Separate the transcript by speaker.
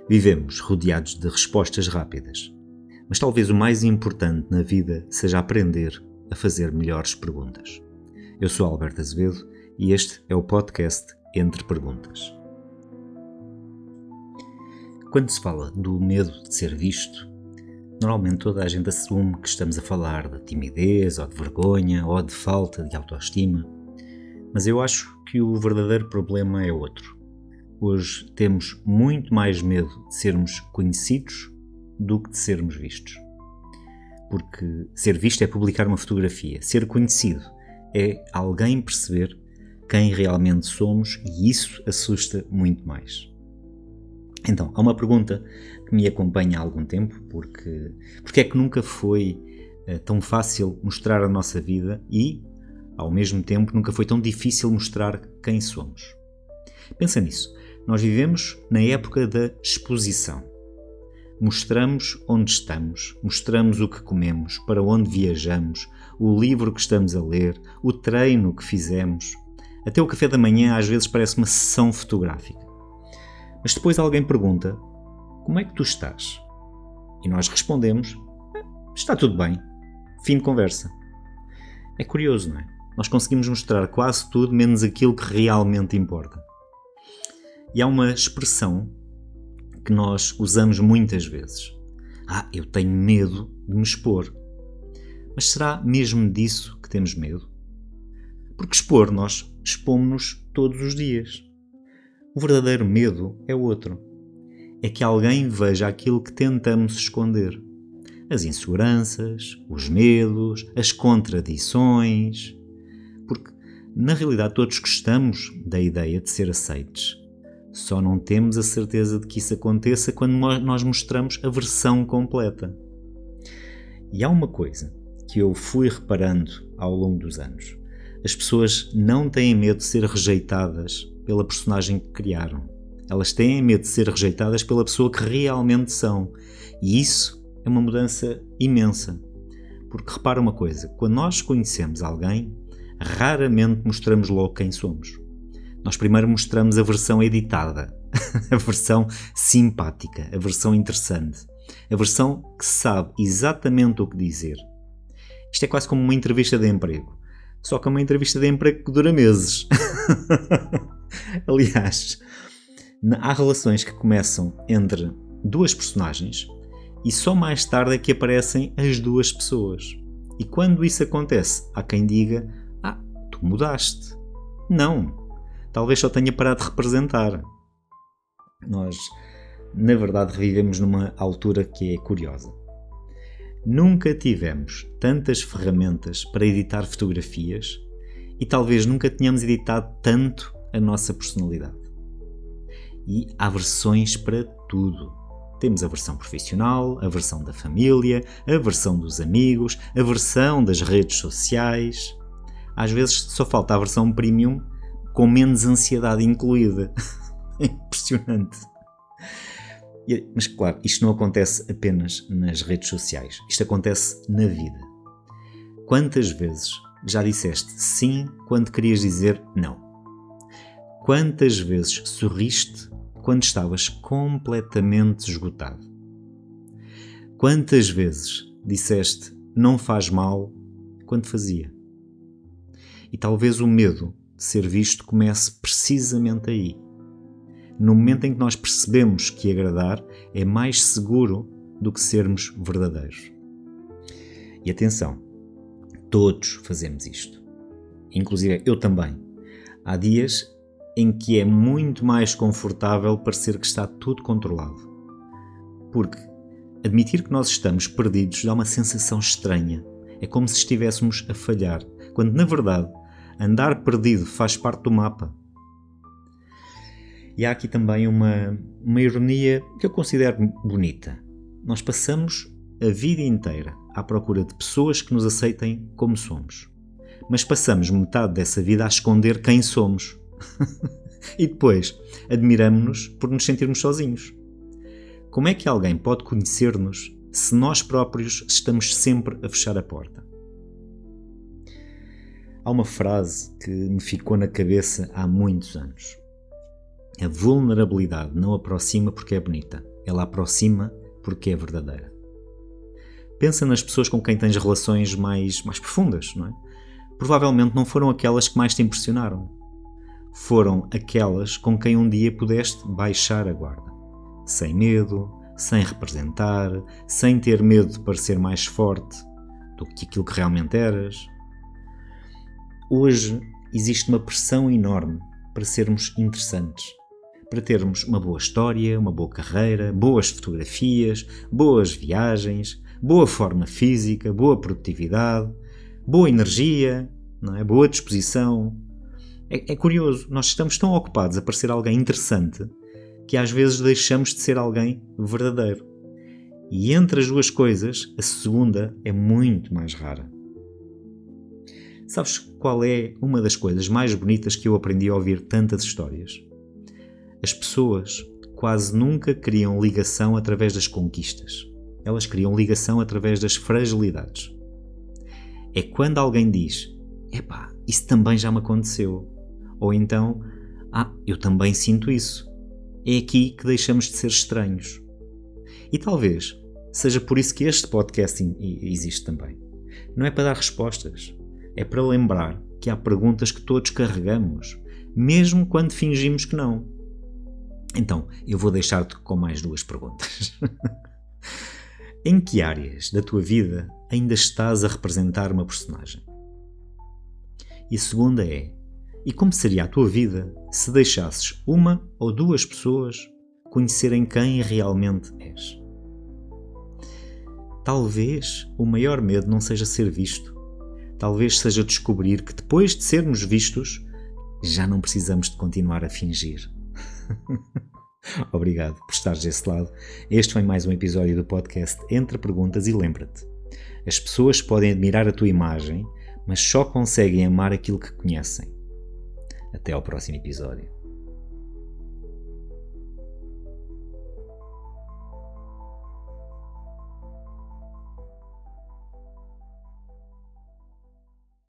Speaker 1: Vivemos rodeados de respostas rápidas, mas talvez o mais importante na vida seja aprender a fazer melhores perguntas. Eu sou Alberto Azevedo e este é o podcast Entre Perguntas. Quando se fala do medo de ser visto, normalmente toda a gente assume que estamos a falar de timidez, ou de vergonha, ou de falta de autoestima, mas eu acho que o verdadeiro problema é outro. Hoje temos muito mais medo de sermos conhecidos do que de sermos vistos. Porque ser visto é publicar uma fotografia, ser conhecido é alguém perceber quem realmente somos e isso assusta muito mais. Então, há uma pergunta que me acompanha há algum tempo, porque é que nunca foi tão fácil mostrar a nossa vida e, ao mesmo tempo, nunca foi tão difícil mostrar quem somos. Pensa nisso. Nós vivemos na época da exposição. Mostramos onde estamos, mostramos o que comemos, para onde viajamos, o livro que estamos a ler, o treino que fizemos. Até o café da manhã às vezes parece uma sessão fotográfica. Mas depois alguém pergunta: como é que tu estás? E nós respondemos: está tudo bem. Fim de conversa. É curioso, não é? Nós conseguimos mostrar quase tudo menos aquilo que realmente importa. E há uma expressão que nós usamos muitas vezes. Eu tenho medo de me expor. Mas será mesmo disso que temos medo? Porque expor, nós expomos-nos todos os dias. O verdadeiro medo é outro. É que alguém veja aquilo que tentamos esconder. As inseguranças, os medos, as contradições. Porque, na realidade, todos gostamos da ideia de ser aceites. Só não temos a certeza de que isso aconteça quando nós mostramos a versão completa. E há uma coisa que eu fui reparando ao longo dos anos. As pessoas não têm medo de ser rejeitadas pela personagem que criaram. Elas têm medo de ser rejeitadas pela pessoa que realmente são. E isso é uma mudança imensa. Porque repara uma coisa, quando nós conhecemos alguém, raramente mostramos logo quem somos. Nós primeiro mostramos a versão editada, a versão simpática, a versão interessante, a versão que sabe exatamente o que dizer. Isto é quase como uma entrevista de emprego, só que é uma entrevista de emprego que dura meses. Aliás, há relações que começam entre duas personagens e só mais tarde é que aparecem as duas pessoas. E quando isso acontece, há quem diga: tu mudaste. Não. Talvez só tenha parado de representar. Nós, na verdade, revivemos numa altura que é curiosa. Nunca tivemos tantas ferramentas para editar fotografias e talvez nunca tenhamos editado tanto a nossa personalidade. E há versões para tudo. Temos a versão profissional, a versão da família, a versão dos amigos, a versão das redes sociais. Às vezes só falta a versão premium com menos ansiedade incluída. É impressionante. Mas claro, isto não acontece apenas nas redes sociais. Isto acontece na vida. Quantas vezes já disseste sim quando querias dizer não? Quantas vezes sorriste quando estavas completamente esgotado? Quantas vezes disseste não faz mal quando fazia? E talvez o medo de ser visto comece precisamente aí. No momento em que nós percebemos que agradar é mais seguro do que sermos verdadeiros. E atenção, todos fazemos isto. Inclusive eu também. Há dias em que é muito mais confortável parecer que está tudo controlado. Porque admitir que nós estamos perdidos dá uma sensação estranha. É como se estivéssemos a falhar, quando na verdade andar perdido faz parte do mapa. E há aqui também uma ironia que eu considero bonita. Nós passamos a vida inteira à procura de pessoas que nos aceitem como somos. Mas passamos metade dessa vida a esconder quem somos. E depois admiramos-nos por nos sentirmos sozinhos. Como é que alguém pode conhecer-nos se nós próprios estamos sempre a fechar a porta? Há uma frase que me ficou na cabeça há muitos anos. A vulnerabilidade não aproxima porque é bonita. ela aproxima porque é verdadeira. Pensa nas pessoas com quem tens relações mais profundas, não é? Provavelmente não foram aquelas que mais te impressionaram. Foram aquelas com quem um dia pudeste baixar a guarda. Sem medo, sem representar, sem ter medo de parecer mais forte do que aquilo que realmente eras. Hoje existe uma pressão enorme para sermos interessantes, para termos uma boa história, uma boa carreira, boas fotografias, boas viagens, boa forma física, boa produtividade, boa energia, não é? Boa disposição. É curioso, nós estamos tão ocupados a parecer alguém interessante que às vezes deixamos de ser alguém verdadeiro. E entre as duas coisas, a segunda é muito mais rara. Sabes qual é uma das coisas mais bonitas que eu aprendi a ouvir tantas histórias? As pessoas quase nunca criam ligação através das conquistas. Elas criam ligação através das fragilidades. É quando alguém diz: epá, isso também já me aconteceu. Ou então, eu também sinto isso. É aqui que deixamos de ser estranhos. E talvez seja por isso que este podcast existe também. Não é para dar respostas. É para lembrar que há perguntas que todos carregamos, mesmo quando fingimos que não. Então, eu vou deixar-te com mais 2 perguntas. Em que áreas da tua vida ainda estás a representar uma personagem? E a segunda é: e como seria a tua vida se deixasses uma ou 2 pessoas conhecerem quem realmente és? Talvez o maior medo não seja ser visto. Talvez seja descobrir que depois de sermos vistos, já não precisamos de continuar a fingir. Obrigado por estares desse lado. Este foi mais um episódio do podcast Entre Perguntas e lembra-te, as pessoas podem admirar a tua imagem, mas só conseguem amar aquilo que conhecem. Até ao próximo episódio.